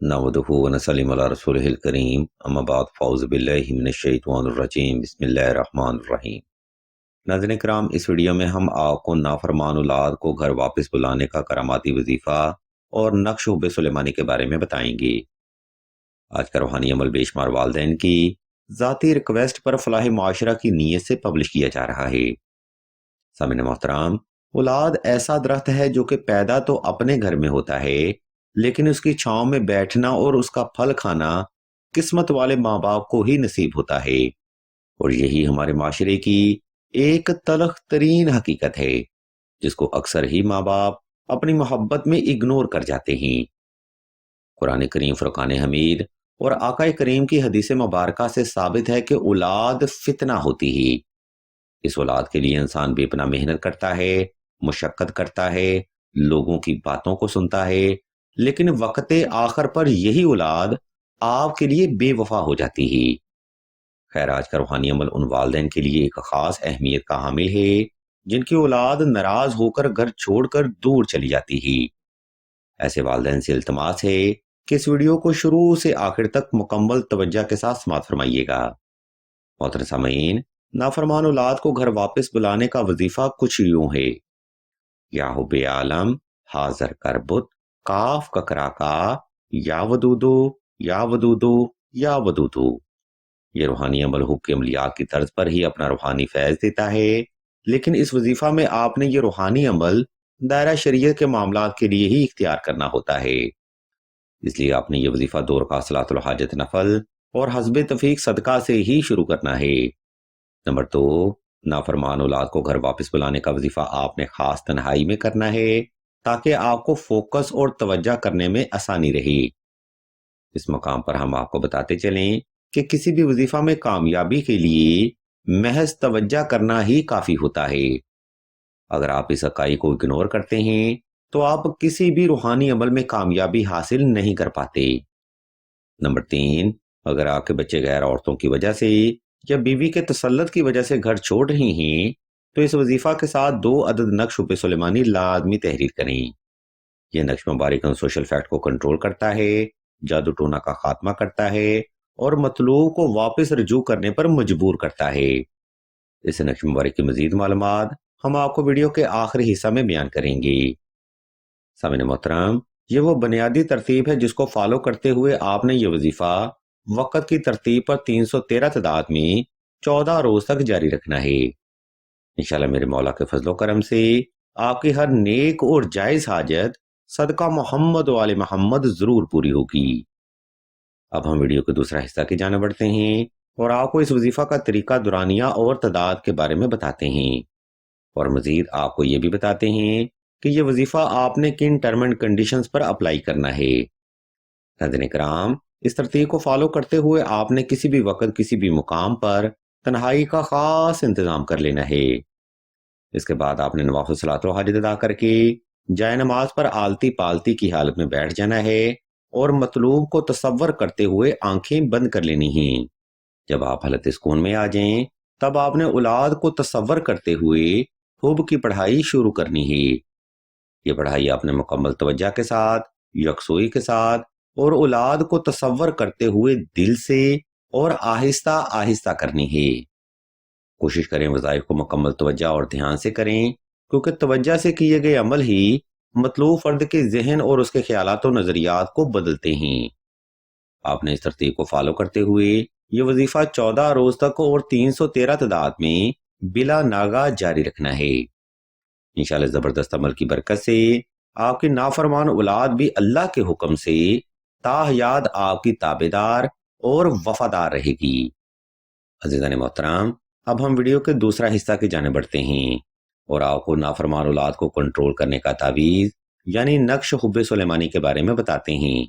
नहमदुहु व नसल्लिमु अला रसूलिहिल करीम अम्मा बाद फ़ौज़ु बिल्लाहि मिनश शैतानिर रजीम बिस्मिल्लाहिर रहमानिर रहीम। नाज़रीन किराम, इस वीडियो में हम आपको नाफरमान औलाद को घर वापस बुलाने का करामाती वजीफ़ा और नक्श हुब्बे सुलेमानी के बारे में बताएंगे। आज का रूहानी अमल बेशुमार वालिदैन की ज़ाती रिक्वेस्ट पर फलाह माशरा की नीयत से पब्लिश किया जा रहा है। सामिन मोहतराम, औलाद ऐसा दरख्त है जो कि पैदा तो अपने घर में होता है, लेकिन उसकी छांव में बैठना और उसका फल खाना किस्मत वाले माँ बाप को ही नसीब होता है। और यही हमारे माशरे की एक तलख तरीन हकीकत है, जिसको अक्सर ही माँ बाप अपनी मोहब्बत में इग्नोर कर जाते हैं। कुरान करीम, फुरकान हमीद और आका करीम की हदीस मुबारका से साबित है कि औलाद फितना होती है। इस औलाद के लिए इंसान बेपना मेहनत करता है, मुशक्कत करता है, लोगों की बातों को सुनता है, लेकिन वक्ते आखिर पर यही औलाद आपके लिए बेवफा हो जाती है। खैर, आज का रूहानी अमल उन वालिदैन के लिए एक खास अहमियत का हामिल है, जिनकी औलाद नाराज होकर घर छोड़कर दूर चली जाती है। ऐसे वालिदैन से इल्तमास है कि इस वीडियो को शुरू से आखिर तक मुकम्मल तवज्जो के साथ समाअत फरमाइएगा। मोहतरम सामीन, नाफरमान औलाद को घर वापस बुलाने का वजीफा कुछ यूं है। या हुब्बे आलम हाजर करबुत काफ ककरा का या वदूदू या वदूदू या वदूदू। ये रूहानी अमल हुब के अमलियात की तर्ज पर ही अपना रूहानी फैज देता है, लेकिन इस वजीफा में आपने ये रूहानी अमल दायरा शरीयत के मामलात के लिए ही इख्तियार करना होता है। इसलिए आपने ये वजीफा 2 रकात सलातुल हाजत नफल और हस्बे तफीक सदका से ही शुरू करना है। नंबर 2, नाफरमान औलाद को घर वापस बुलाने का वजीफा आपने खास तन्हाई में करना है, ताकि आपको फोकस और तवज्जो करने में आसानी रहे। इस मकाम पर हम आपको बताते चलें कि किसी भी वजीफा में कामयाबी के लिए महज तवज्जो करना ही काफी होता है। अगर आप इस हकाई को इग्नोर करते हैं तो आप किसी भी रूहानी अमल में कामयाबी हासिल नहीं कर पाते। नंबर 3, अगर आपके बच्चे गैर औरतों की वजह से या बीवी के तसल्लुत की वजह से घर छोड़ रही हैं, तो इस वजीफा के साथ 2 अदद नक्श हुब्बे सुलेमानी लाजमी तहरीर करें। यह नक्श मुबारक सोशल फैक्ट को कंट्रोल करता है, जादू टोना का खात्मा करता है और मतलूब को वापस रजू करने पर मजबूर करता है। इस नक्श मुबारक की मजीद मालूमात हम आपको वीडियो के आखिरी हिस्सा में बयान करेंगे। सामिन मोहतरम, ये वो बुनियादी तरतीब है जिसको फॉलो करते हुए आपने ये वजीफा वक़्त की तरतीब पर 313 तादाद में 14 रोज तक जारी रखना है। इंशाल्लाह मेरे मौला के फजलो करम से आपकी हर नेक और जायज हाजत सदका मोहम्मद वाले मोहम्मद जरूर पूरी होगी। अब हम वीडियो के दूसरा हिस्सा की जाने बढ़ते हैं और आपको इस वजीफा का तरीका, दुरानिया और तादाद के बारे में बताते हैं, और मजीद आपको ये भी बताते हैं कि ये वजीफा आपने किन टर्म एंड कंडीशंस पर अप्लाई करना है। नाज़रीन किराम, इस तरतीब को फॉलो करते हुए आपने किसी भी वक्त किसी भी मुकाम पर तन्हाई का खास इंतजाम कर लेना है। इसके बाद आपने नवाफिल सलात और हाजत अदा करके जाए नमाज पर आलती पालती की हालत में बैठ जाना है और मतलूब को तसव्वुर करते हुए आंखें बंद कर लेनी हैं। जब आप हालत सुकून में आ जाएं, तब आपने औलाद को तसव्वुर करते हुए हुब की पढ़ाई शुरू करनी है। ये पढ़ाई आपने मुकम्मल तवज्जो के साथ, यकसुई के साथ और औलाद को तसव्वुर करते हुए दिल से और आहिस्ता आहिस्ता करनी है। कोशिश करें वज़ाइफ को मुकम्मल तवज्जो और ध्यान से करें, क्योंकि तवज्जो से किए गए अमल ही मतलूब फर्द के जहन और उसके ख्यालात और नजरियात को बदलते हैं। आपने इस तरतीब को फॉलो करते हुए ये वजीफा 14 रोज तक और 313 तादाद में बिला नागा जारी रखना है। इंशाल्लाह जबरदस्त अमल की बरकत से आपकी नाफरमान औलाद भी अल्लाह के हुक्म से ताहयाद आपकी ताबेदार और वफादार रहेगी। अज़ीज़ान मोहतरम, अब हम वीडियो के दूसरा हिस्सा की जाने बढ़ते हैं और आपको नाफरमान औलाद को कंट्रोल करने का तावीज़ यानी नक्श हुब्बे सुलेमानी के बारे में बताते हैं,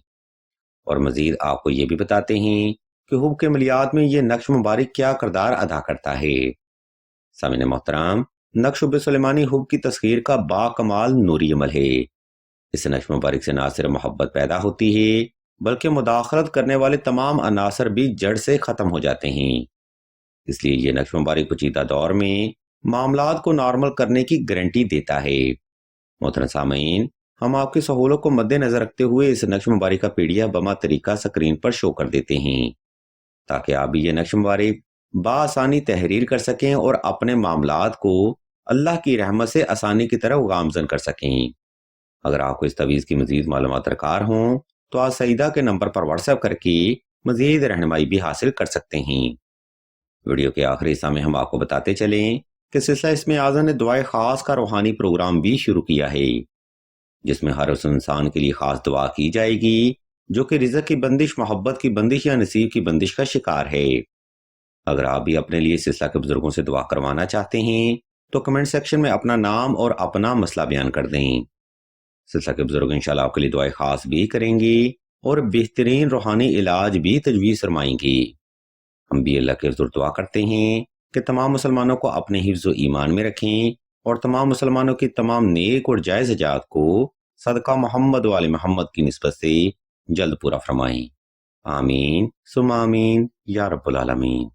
और मजीद आपको ये भी बताते हैं कि हुब के अमलियात में ये नक्श मुबारक क्या किरदार अदा करता है। सामिन मोहतरम, नक्श हुब्बे सुलेमानी हुब की तस्खीर का बाकमाल नूरी अमल है। इस नक्श मुबारक से ना सिर्फ मोहब्बत पैदा होती है, बल्कि मुदाखलत करने वाले तमाम अनासर भी जड़ से ख़त्म हो जाते हैं। इसलिए ये नक्श मुबारक पेचीदा दौर में मामलात को नॉर्मल करने की गारंटी देता है। मोहतरम सामीन, ہم آپ کی سہولت کو مد نظر رکھتے ہوئے اس نقش مبارک کا PDF بما طریقہ سکرین پر شو کر دیتے ہیں تاکہ آپ بھی یہ نقش مبارک بآسانی تحریر کر سکیں اور اپنے معاملات کو اللہ کی رحمت سے آسانی کی طرف گامزن کر سکیں۔ اگر آپ کو اس تویز کی مزید معلومات درکار ہوں تو آپ سعیدہ کے نمبر پر واٹس ایپ کر کے مزید رہنمائی بھی حاصل کر سکتے ہیں۔ ویڈیو کے آخری حصہ میں ہم آپ کو بتاتے چلیں کہ سلسلہ اسم اعظم نے دعائے خاص کا روحانی پروگرام بھی شروع کیا ہے، جس میں ہر اس انسان کے لیے خاص دعا کی جائے گی جو کہ رزق کی بندش، محبت کی بندش یا نصیب کی بندش کا شکار ہے۔ اگر آپ بھی اپنے لیے سلسلہ کے بزرگوں سے دعا کروانا چاہتے ہیں تو کمنٹ سیکشن میں اپنا نام اور اپنا مسئلہ بیان کر دیں۔ سلسلہ کے بزرگ انشاءاللہ آپ کے لیے دعائے خاص بھی کریں گی اور بہترین روحانی علاج بھی تجویز فرمائیں گی۔ ہم بھی اللہ کے حضور دعا کرتے ہیں کہ تمام مسلمانوں کو اپنے حفظ و ایمان میں رکھیں اور تمام مسلمانوں کی تمام نیک اور جائز حاجات کو صدقہ محمد و آل محمد کی نسبت سے جلد پورا فرمائیں۔ آمین ثم آمین یا رب العالمین۔